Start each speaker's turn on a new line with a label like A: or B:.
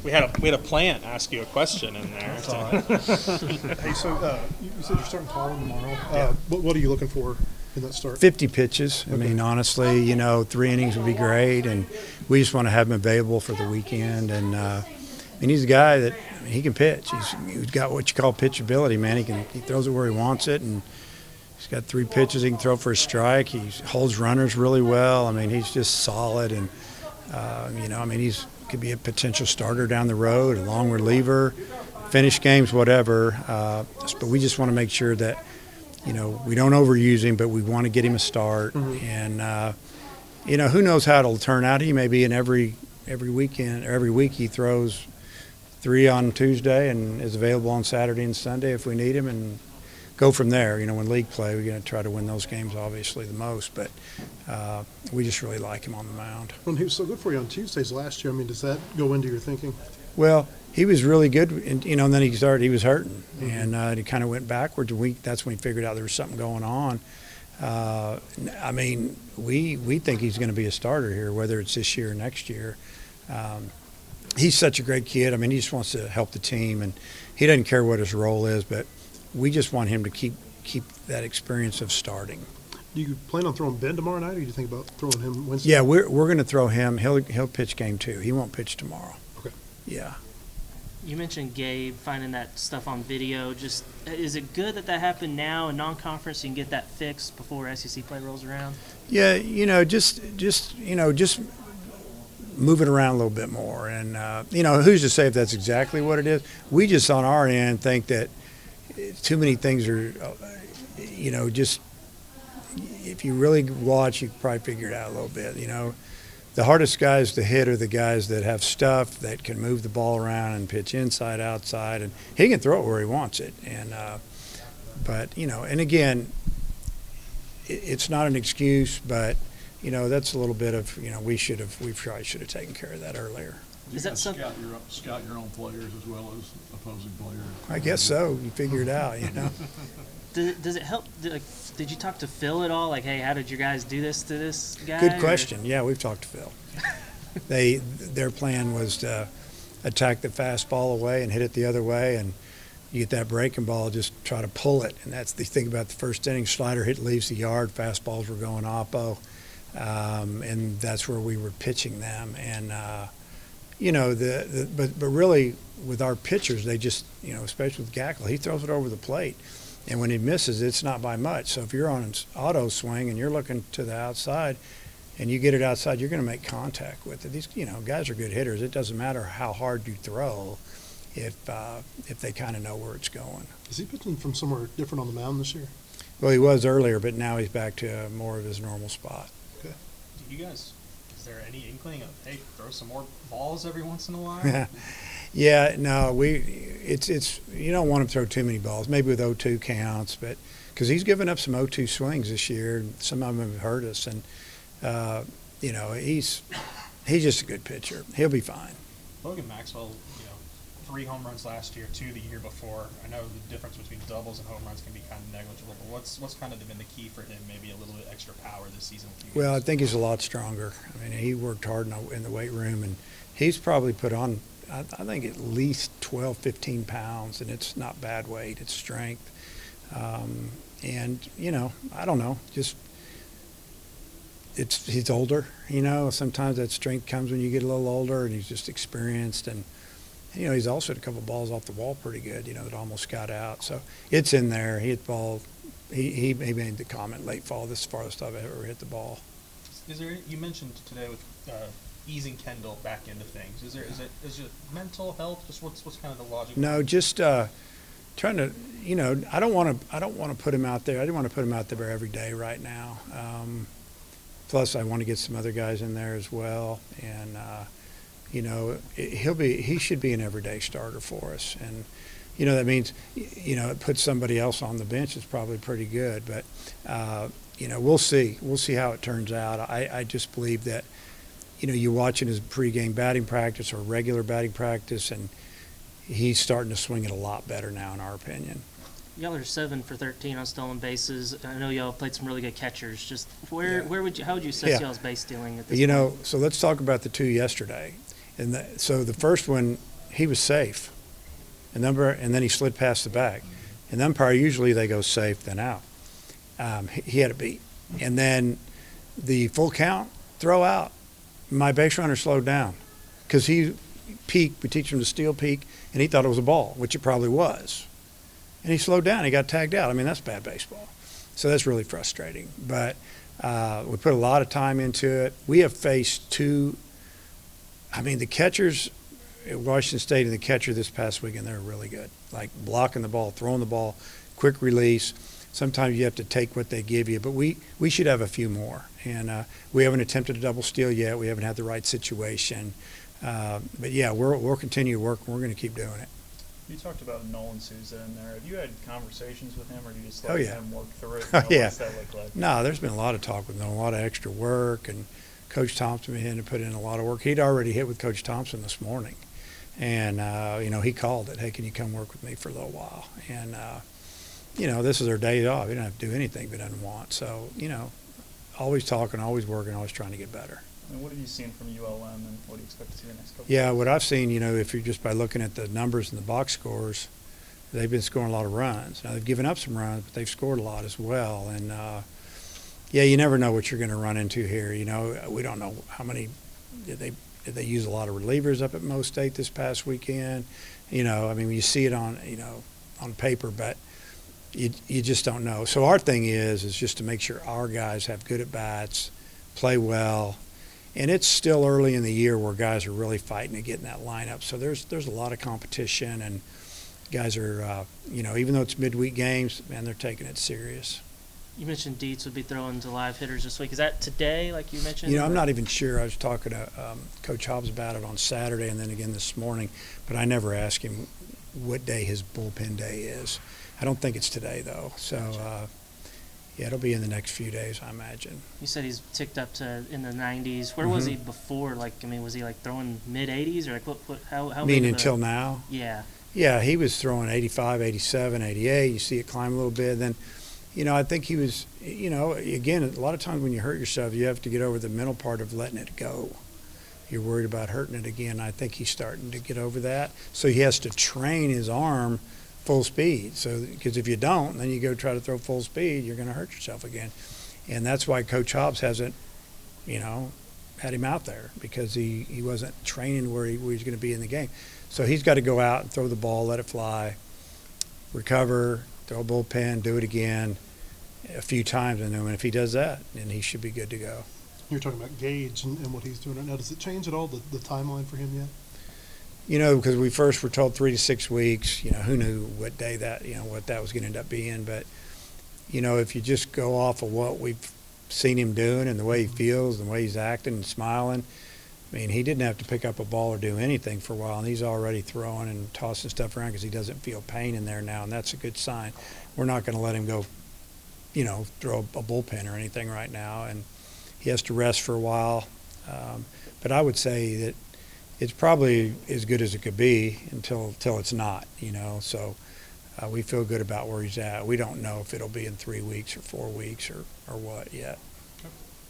A: We had a plant ask you a question in there.
B: That's all right. Hey, so you said you're starting Colin tomorrow. What are you looking for in that start?
C: 50 pitches. I mean, honestly, 3 innings would be great, and we just want to have him available for the weekend. And he's a guy that he can pitch. He's got what you call pitchability, man. He throws it where he wants it, and he's got 3 pitches he can throw for a strike. He holds runners really well. I mean, he's just solid, and he's could be a potential starter down the road, a long reliever, finish games, whatever. But we just want to make sure that, we don't overuse him, but we want to get him a start. Mm-hmm. And, who knows how it'll turn out. He may be in every weekend, or every week he throws 3 on Tuesday and is available on Saturday and Sunday if we need him, and go from there. When league play, we're going to try to win those games, obviously, the most. But we just really like him on the mound.
B: Well, he was so good for you on Tuesdays last year. I mean, does that go into your thinking?
C: Well, he was really good, and then he was hurting, mm-hmm. and he kind of went backwards. That's when he figured out there was something going on. We think he's going to be a starter here, whether it's this year or next year. He's such a great kid. I mean, he just wants to help the team, and he doesn't care what his role is, but we just want him to keep that experience of starting.
B: Do you plan on throwing Ben tomorrow night, or do you think about throwing him Wednesday?
C: Yeah, we're going to throw him. He'll pitch game 2. He won't pitch tomorrow.
B: Okay.
C: Yeah.
D: You mentioned Gabe finding that stuff on video. Just is it good that happened now in non-conference? So you can get that fixed before SEC play rolls around.
C: Yeah, just move it around a little bit more, and who's to say if that's exactly what it is? We just on our end think that too many things are, just if you really watch, you can probably figure it out a little bit. The hardest guys to hit are the guys that have stuff that can move the ball around and pitch inside, outside, and he can throw it where he wants it. And and again, it's not an excuse, but that's a little bit of we probably should have taken care of that earlier.
E: Is that something? Scout your own players as well as opposing players.
C: I guess so. You figure it out,
D: Does it help? Did you talk to Phil at all? Like, hey, how did you guys do this to this guy?
C: Good question. Yeah, we've talked to Phil. Their plan was to attack the fastball away and hit it the other way, and you get that breaking ball, just try to pull it. And that's the thing about the first inning. Slider hit leaves the yard. Fastballs were going oppo, and that's where we were pitching them. And but really with our pitchers, they just especially with Gackle, he throws it over the plate. And when he misses, it's not by much. So if you're on an auto swing and you're looking to the outside and you get it outside, you're going to make contact with it. These guys are good hitters. It doesn't matter how hard you throw if they kind of know where it's going.
B: Is he pitching from somewhere different on the mound this year?
C: Well, he was earlier, but now he's back to more of his normal spot.
B: Okay.
A: Do you guys, is there any inkling of, hey, throw some more balls every once in a while?
C: Yeah, no, it's you don't want him to throw too many balls. Maybe with 0-2 counts, but because he's given up some 0-2 swings this year, and some of them have hurt us. And he's just a good pitcher. He'll be fine.
A: Logan Maxwell, 3 home runs last year, 2 the year before. I know the difference between doubles and home runs can be kind of negligible, but what's kind of been the key for him? Maybe a little bit extra power this season.
C: Well, I think he's a lot stronger. I mean, he worked hard in the weight room, and he's probably put on, I think, at least 12, 15 pounds, and it's not bad weight. It's strength. And, I don't know, just he's older, Sometimes that strength comes when you get a little older, and he's just experienced. And, he's also hit a couple of balls off the wall pretty good, that almost got out. So it's in there. He hit the ball. He made the comment late fall, this is the farthest I've ever hit the ball.
A: You mentioned today with easing Kendall back into things. Is it mental health? Just what's kind of the logic?
C: No, just trying to. I don't want to put him out there. I don't want to put him out there every day right now. Plus, I want to get some other guys in there as well, and he should be an everyday starter for us. And that means it puts somebody else on the bench is probably pretty good. But we'll see. We'll see how it turns out. I just believe that. You watching his pregame batting practice or regular batting practice, and he's starting to swing it a lot better now, in our opinion.
D: Y'all are 7 for 13 on stolen bases. I know y'all played some really good catchers. Just how would you assess y'all's base stealing at this point?
C: So let's talk about the 2 yesterday. And so the first one, he was safe. And then he slid past the bag. And the umpire, usually they go safe, then out. He had a beat. And then the full count, throw out. My base runner slowed down because he peeked. We teach him to steal peek, and he thought it was a ball, which it probably was. And he slowed down. He got tagged out. I mean, that's bad baseball. So that's really frustrating. But we put a lot of time into it. We have faced two. I mean, the catchers at Washington State and the catcher this past weekend, they're really good. Like blocking the ball, throwing the ball, quick release. Sometimes you have to take what they give you, but we should have a few more. And we haven't attempted a double steal yet. We haven't had the right situation. But yeah, we'll continue to work. And we're going to keep doing it.
F: You talked about Nolan Souza in there. Have you had conversations with him, or do you just
C: Oh,
F: let
C: yeah.
F: him work through it?
C: Oh, yeah.
F: What's that look like?
C: No, there's been a lot of talk with him, a lot of extra work, and Coach Thompson had to put in a lot of work. He'd already hit with Coach Thompson this morning, and he called it. Hey, can you come work with me for a little while? And this is our day off. We don't have to do anything we don't want. So always talking, always working, always trying to get better.
F: And what have you seen from ULM, and what do you expect to see the next couple?
C: Yeah, what I've seen, if you're just by looking at the numbers and the box scores, they've been scoring a lot of runs. Now they've given up some runs, but they've scored a lot as well. And you never know what you're going to run into here. We don't know how many did they use a lot of relievers up at Mo State this past weekend. You see it on paper, but you just don't know. So our thing is just to make sure our guys have good at bats, play well. And it's still early in the year where guys are really fighting to get in that lineup. So there's a lot of competition, and guys are, even though it's midweek games, man, they're taking it serious.
D: You mentioned Dietz would be throwing to live hitters this week. Is that today, like you mentioned?
C: I'm not even sure. I was talking to Coach Hobbs about it on Saturday and then again this morning, but I never asked him what day his bullpen day is. I don't think it's today, though. So, it'll be in the next few days, I imagine.
D: You said he's ticked up to in the 90s. Where was he before? Was he throwing mid-80s, or how?
C: I mean, until now?
D: Yeah.
C: Yeah, he was throwing 85, 87, 88. You see it climb a little bit. Then, I think he was, again, a lot of times when you hurt yourself, you have to get over the mental part of letting it go. You're worried about hurting it again. I think he's starting to get over that. So he has to train his arm full speed. So, because if you don't, then you go try to throw full speed, you're going to hurt yourself again. And that's why Coach Hobbs hasn't, had him out there, because he wasn't training where he was going to be in the game. So he's got to go out and throw the ball, let it fly, recover, throw a bullpen, do it again a few times. And then if he does that, then he should be good to go.
B: You're talking about Gage and what he's doing right now. Does it change at all the timeline for him yet?
C: Because we first were told 3 to 6 weeks. Who knew what day that, what that was going to end up being. But, if you just go off of what we've seen him doing and the way he feels, the way he's acting and smiling, I mean, he didn't have to pick up a ball or do anything for a while, and he's already throwing and tossing stuff around because he doesn't feel pain in there now, and that's a good sign. We're not going to let him go, throw a bullpen or anything right now, and he has to rest for a while. But I would say that it's probably as good as it could be until it's not, So we feel good about where he's at. We don't know if it'll be in 3 weeks or 4 weeks or what yet.